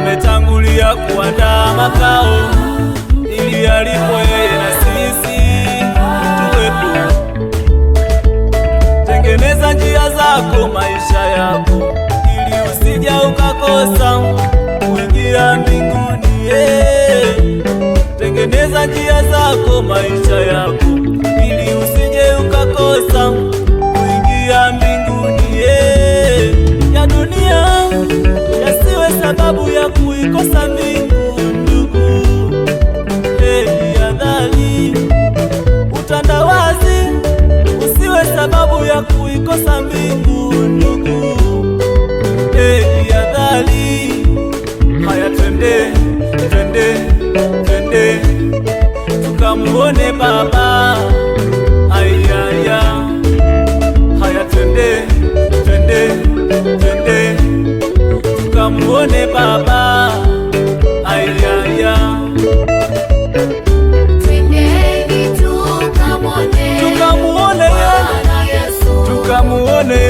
ametangulia kuandaa makao ili alipo yeye na sisi tuwepo. Tengeneza njia zako, maisha yako, ili usija ukakosa kuingia mbinguni. Tengeneza njia zako, maisha yako, ili usije ukakosa kuingia mbinguni. Ya dunia yasiwe sababu ya kuikosa mbingu, ndugu. Yadhari utandawazi usiwe sababu ya kuikosa mbingu, ndugu. Yadhari haya, twende tukamuone Baba. Haya, twende tukamuone Baba. Twendeni tukamuone Bwana Yesu, tukamuone